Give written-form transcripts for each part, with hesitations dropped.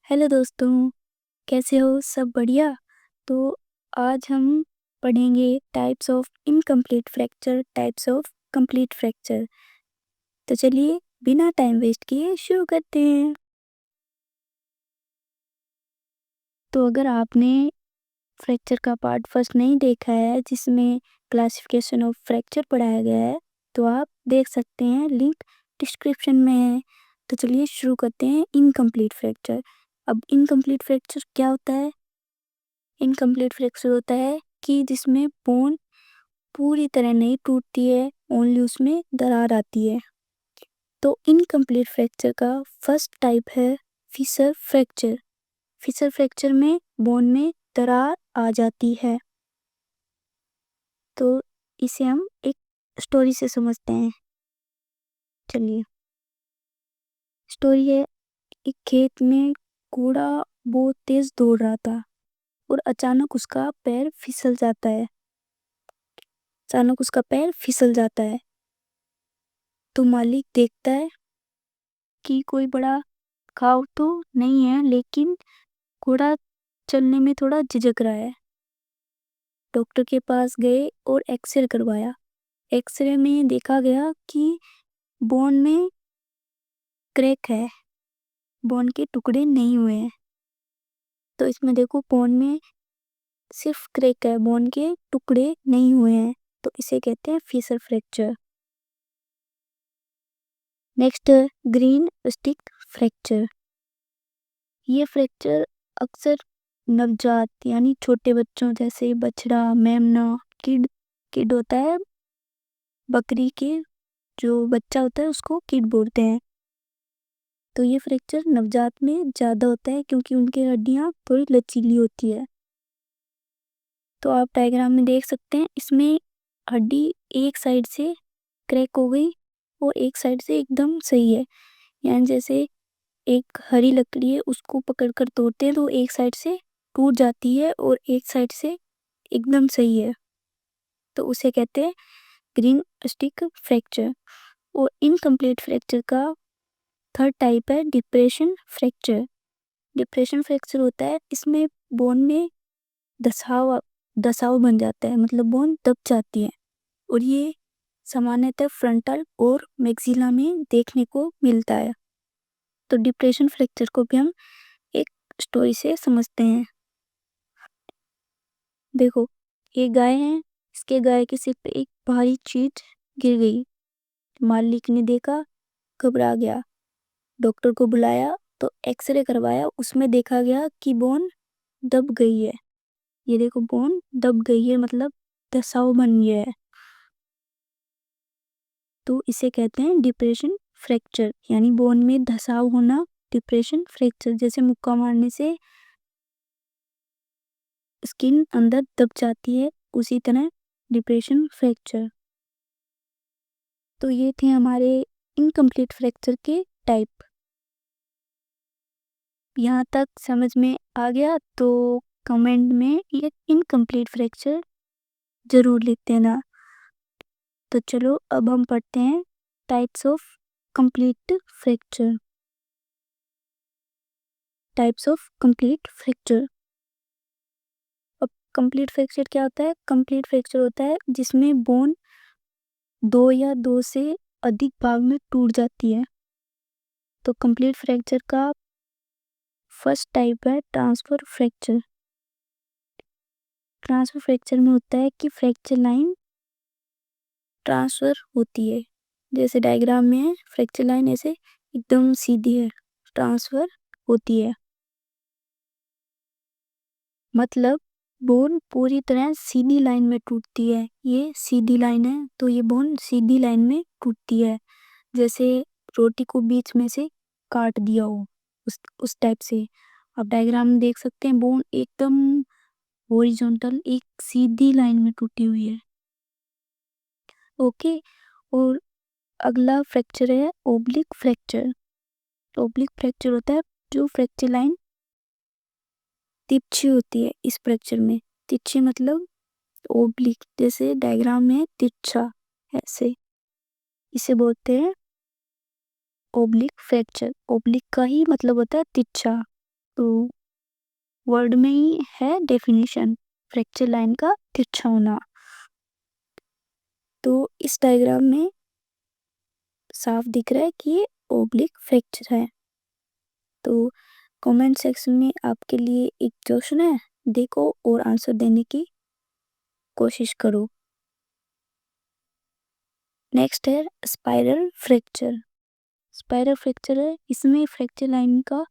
Hello दोस्तों, कैसे हो? सब बढ़िया? तो आज हम पढ़ेंगे types of incomplete fracture, types of complete fracture. तो चलिए बिना टाइम वेस्ट किए शुरू करते हैं। तो अगर आपने फ्रैक्चर का पार्ट फर्स्ट नहीं देखा है जिसमें क्लासिफिकेशन ऑफ फ्रैक्चर पढ़ाया गया है, तो आप देख सकते हैं, लिंक डिस्क्रिप्शन में है। तो चलिए शुरू करते हैं इनकम्प्लीट फ्रैक्चर। अब इनकम्प्लीट फ्रैक्चर क्या होता है? इनकम्प्लीट फ्रैक्चर होता है कि जिसमें बोन पूरी तरह नहीं टूटती है, ओनली उसमें दरार आती है। तो इनकम्प्लीट फ्रैक्चर का फर्स्ट टाइप है फिशर फ्रैक्चर। फिशर फ्रैक्चर में बोन में दरार आ जाती है। तो इसे हम एक स्टोरी से समझते हैं। चलिए, स्टोरी है, एक खेत में घोड़ा बहुत तेज दौड़ रहा था और अचानक उसका पैर फिसल जाता है। तो मालिक देखता है कि कोई बड़ा घाव तो नहीं है, लेकिन घोड़ा चलने में थोड़ा झिझक रहा है। डॉक्टर के पास गए और एक्सरे करवाया। एक्सरे में देखा गया कि बोन में क्रैक है, बोन के टुकड़े नहीं हुए हैं। तो इसमें देखो, बोन में सिर्फ क्रैक है, बोन के टुकड़े नहीं हुए हैं। तो इसे कहते हैं fissure fracture. Next, green stick fracture. ये फ्रैक्चर अक्सर नवजात यानी छोटे बच्चों जैसे बछड़ा, मेमना, किड किड होता है, बकरी के जो बच्चा होता है उसको किड बोलते हैं। तो ये फ्रैक्चर नवजात में ज़्यादा होता है क्योंकि उनकी हड्डियाँ थोड़ी लचीली होती है। तो आप डायग्राम में देख सकते हैं, इसमें हड्डी एक साइड से क्रैक हो गई और एक साइड से एकदम सही है। यानी जैसे एक हरी लकड़ी है, उसको पकड़कर तोड़ते हैं तो एक साइड से टूट जाती है और एक साइड से एकदम सही है। तो उसे कहते हैं ग्रीन स्टिक फ्रैक्चर। और इनकम्प्लीट फ्रैक्चर का थर्ड टाइप है डिप्रेशन फ्रैक्चर। डिप्रेशन फ्रैक्चर होता है, इसमें बोन में धसाव धसाव बन जाता है, मतलब बोन दब जाती है। और ये सामान्यतः फ्रंटल और मैक्सिला में देखने को मिलता है। तो डिप्रेशन फ्रैक्चर को भी हम एक स्टोरी से समझते हैं। देखो, ये गाय है, इसके गाय के सिर पे एक भारी चीज गिर गई। मालिक ने देखा, घबरा गया, डॉक्टर को बुलाया तो एक्सरे करवाया। उसमें देखा गया कि बोन दब गई है। ये देखो, बोन दब गई है, मतलब धसाव बन गया है। तो इसे कहते हैं डिप्रेशन फ्रैक्चर, यानी बोन में धसाव होना डिप्रेशन फ्रैक्चर। जैसे मुक्का मारने से स्किन अंदर दब जाती है, उसी तरह डिप्रेशन फ्रैक्चर। तो ये थे हमारे इनकम्प्लीट फ्रैक्चर के टाइप। यहाँ तक समझ में आ गया तो कमेंट में ये इनकम्प्लीट फ्रैक्चर ज़रूर लिख देना। तो चलो अब हम पढ़ते हैं types of complete fracture. Types of complete fracture. अब कंप्लीट फ्रैक्चर क्या होता है? कंप्लीट फ्रैक्चर होता है जिसमें बोन दो या दो से अधिक भाग में टूट जाती है। तो कंप्लीट फ्रैक्चर का फर्स्ट टाइप है ट्रांसफर फ्रैक्चर। ट्रांसफर फ्रैक्चर में होता है कि फ्रैक्चर लाइन ट्रांसफर होती है। जैसे डायग्राम में है, फ्रैक्चर लाइन ऐसे एकदम सीधी है, ट्रांसफर होती है। मतलब बोन पूरी तरह सीधी लाइन में टूटती है। ये सीधी लाइन है तो ये बोन सीधी लाइन में टूटती है, जैसे रोटी को बीच में से काट दिया हो, उस टाइप से। आप डायग्राम में देख सकते हैं, बोन एकदम हॉरिजॉन्टल एक सीधी लाइन में टूटी हुई है। ओके। और अगला फ्रैक्चर है ओब्लिक फ्रैक्चर। ओब्लिक फ्रैक्चर होता है जो फ्रैक्चर लाइन तिरछी होती है। इस फ्रैक्चर में तिरछी मतलब ओब्लिक, जैसे डायग्राम में तिरछा ऐसे, इसे बोलते हैं ओब्लिक फ्रैक्चर। ओब्लिक का ही मतलब होता है तिरछा। तो वर्ड में ही है डेफिनेशन फ्रैक्चर लाइन का तिरछा होना। तो इस डायग्राम में साफ दिख रहा है कि ये ओब्लिक फ्रैक्चर है। तो कमेंट सेक्शन में आपके लिए एक क्वेश्चन है, देखो और आंसर देने की कोशिश करो। नेक्स्ट है स्पाइरल फ्रैक्चर। स्पाइरल फ्रैक्चर है, इसमें फ्रैक्चर लाइन का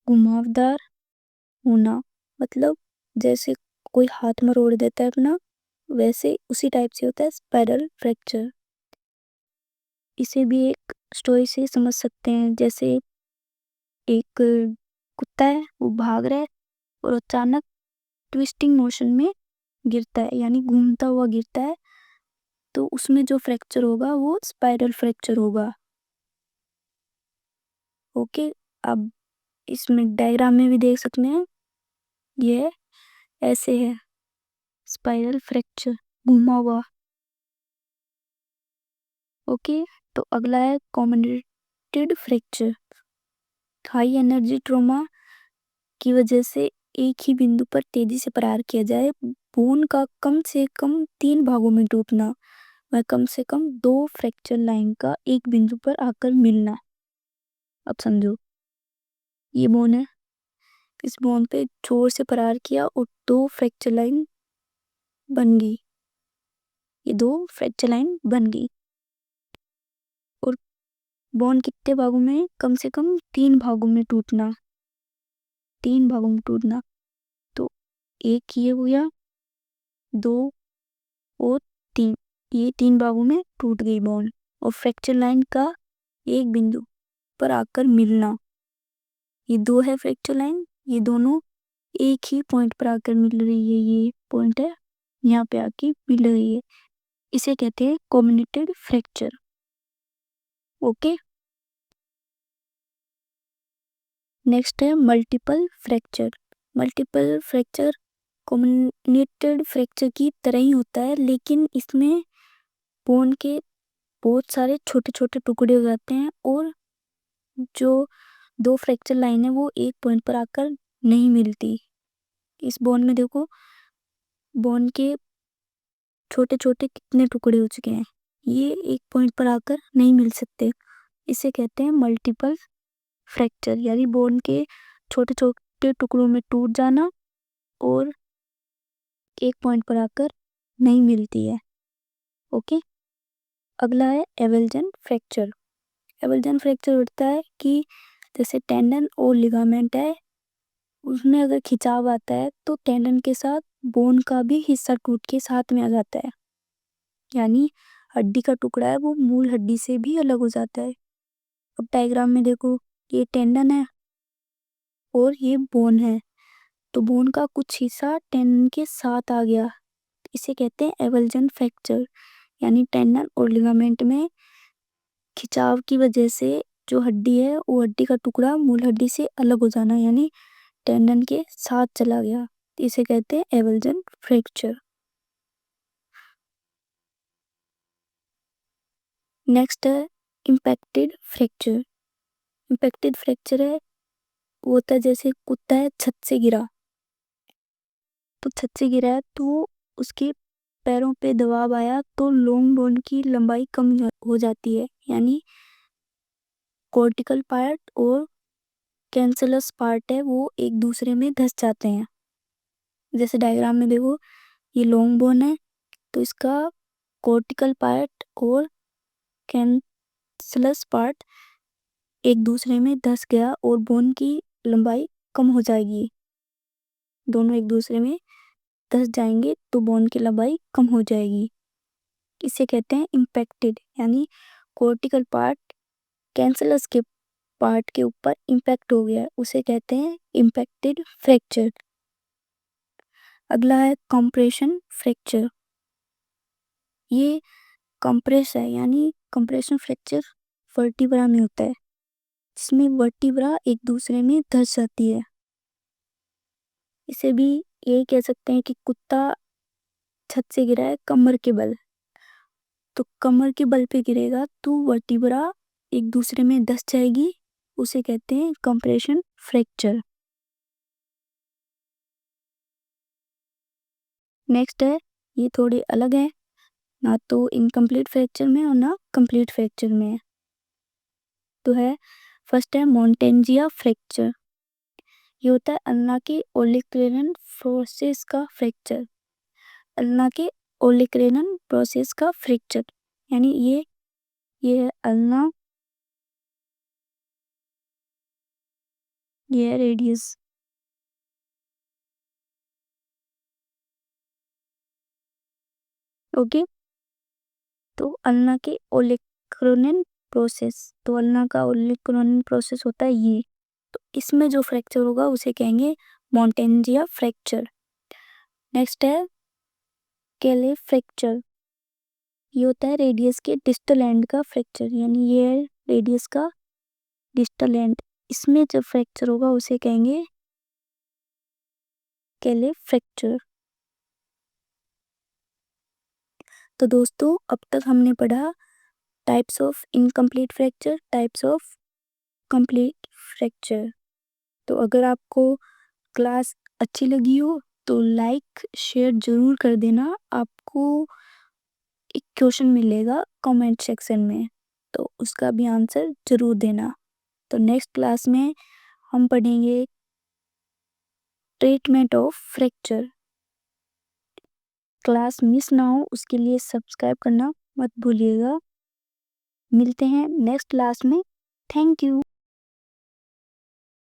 घुमावदार होना, मतलब जैसे कोई हाथ मरोड़ देता है अपना, वैसे उसी टाइप से होता है स्पाइरल फ्रैक्चर। इसे भी एक स्टोरी से समझ सकते हैं। जैसे एक कुत्ता है, वो भाग रहा है और अचानक ट्विस्टिंग मोशन में गिरता है, यानी घूमता हुआ गिरता है, तो उसमें जो फ्रैक्चर होगा वो स्पाइरल फ्रैक्चर होगा। ओके, अब इसमें डायग्राम में भी देख सकते हैं, ये ऐसे है स्पाइरल फ्रैक्चर, घूमा हुआ। ओके, तो अगला है कॉम्बिनेटेड फ्रैक्चर। हाई एनर्जी ट्रॉमा की वजह से एक ही बिंदु पर तेजी से प्रहार किया जाए, बोन का कम से कम 3 भागों में टूटना, वह कम से कम 2 फ्रैक्चर लाइन का एक बिंदु पर आकर मिलना। अब समझो, ये बोन है, इस बोन पे जोर से प्रहार किया और 2 फ्रैक्चर लाइन बन गई। ये 2 फ्रैक्चर लाइन बन गई और बोन कितने भागों में, कम से कम 3 भागों में टूटना, 3 भागों में टूटना। तो एक ये हो गया, 2 और 3, ये 3 भागों में टूट गई बोन। और फ्रैक्चर लाइन का एक बिंदु पर आकर मिलना, ये 2 है फ्रैक्चर लाइन, ये दोनों एक ही पॉइंट पर आकर मिल रही है, ये पॉइंट है, यहाँ पे आके मिल रही है, इसे कहते हैं कॉम्बिनेटेड फ्रैक्चर। ओके, नेक्स्ट है multiple fracture. Multiple fracture combinated fracture की तरह ही होता है, लेकिन इसमें बोन के बहुत सारे छोटे छोटे टुकड़े हो जाते हैं और जो 2 फ्रैक्चर लाइन है वो एक पॉइंट पर आकर नहीं मिलती। इस बोन में देखो, बोन के छोटे छोटे कितने टुकड़े हो चुके हैं, ये एक पॉइंट पर आकर नहीं मिल सकते, इसे कहते हैं मल्टीपल फ्रैक्चर, यानी बोन के छोटे छोटे टुकड़ों में टूट जाना और एक पॉइंट पर आकर नहीं मिलती है। ओके, अगला है एवल्जन फ्रैक्चर। एवल्जन फ्रैक्चर होता है कि जैसे टेंडन और लिगामेंट है, उसमें अगर खिंचाव आता है तो टेंडन के साथ बोन का भी हिस्सा टूट के साथ में आ जाता है, यानी हड्डी का टुकड़ा है वो मूल हड्डी से भी अलग हो जाता है। अब डायग्राम में देखो, ये टेंडन है और ये बोन है, तो बोन का कुछ हिस्सा टेंडन के साथ आ गया, इसे कहते हैं एवल्जन फ्रैक्चर, यानी टेंडन और लिगामेंट में खिंचाव की वजह से जो हड्डी है वो हड्डी का टुकड़ा मूल हड्डी से अलग हो जाना, यानी टेंडन के साथ चला गया, इसे कहते हैं एवल्जन फ्रैक्चर। नेक्स्ट है इम्पैक्टेड फ्रैक्चर। इम्पैक्टेड फ्रैक्चर है, वो होता है जैसे कुत्ता है छत से गिरा, तो छत से गिरा है तो उसके पैरों पे दबाव आया तो लॉन्ग बोन की लंबाई कम हो जाती है, यानी कॉर्टिकल पार्ट और कैंसलस पार्ट है वो एक दूसरे में धस जाते हैं। जैसे डायग्राम में देखो, ये लॉन्ग बोन है तो इसका कॉर्टिकल पार्ट और कैंसलस पार्ट एक दूसरे में धस गया और बोन की लंबाई कम हो जाएगी, दोनों एक दूसरे में धस जाएंगे तो बोन की लंबाई कम हो जाएगी, इसे कहते हैं इम्पैक्टेड, यानी कॉर्टिकल पार्ट कैंसलस के पार्ट के ऊपर इम्पैक्ट हो गया, उसे कहते हैं इम्पैक्टेड फ्रैक्चर। अगला है कंप्रेशन फ्रैक्चर। ये कंप्रेस है, यानी कंप्रेशन फ्रैक्चर वर्टिब्रा में होता है, जिसमें वर्टिब्रा एक दूसरे में धस जाती है। इसे भी यही कह सकते हैं कि कुत्ता छत से गिरा है कमर के बल, तो कमर के बल पे गिरेगा तो वर्टिब्रा एक दूसरे में धस जाएगी, उसे कहते हैं कंप्रेशन फ्रैक्चर। नेक्स्ट है, ये थोड़ी अलग है, ना तो इनकम्प्लीट फ्रैक्चर में और ना कंप्लीट फ्रैक्चर में है। तो है, फर्स्ट है मोंटेंजिया फ्रैक्चर। ये होता है अल्ना के ओलिक्रेनन प्रोसेस का फ्रैक्चर। अल्ना के ओलिक्रेनन प्रोसेस का फ्रैक्चर यानी ये है अल्ना, ये है रेडियस। ओके, तो अल्ना के ओलिक्रोनिन प्रोसेस, तो अल्ना का ओलिक्रोनिन प्रोसेस होता है ये। तो इसमें जो फ्रैक्चर होगा उसे कहेंगे मोंटेंजिया फ्रैक्चर। नेक्स्ट है केले फ्रैक्चर। ये होता है रेडियस के डिस्टल एंड का फ्रैक्चर, यानी ये है रेडियस का डिस्टल एंड। इसमें जब फ्रैक्चर होगा उसे कहेंगे केले फ्रैक्चर। तो दोस्तों, अब तक हमने पढ़ा types of incomplete fracture, types of complete fracture. तो अगर आपको क्लास अच्छी लगी हो तो लाइक शेयर ज़रूर कर देना। आपको एक क्वेश्चन मिलेगा कमेंट सेक्शन में, तो उसका भी आंसर ज़रूर देना। तो नेक्स्ट क्लास में हम पढ़ेंगे treatment of fracture. Class miss ना हो उसके लिए सब्सक्राइब करना मत भूलिएगा। मिलते हैं नेक्स्ट क्लास में। Thank you.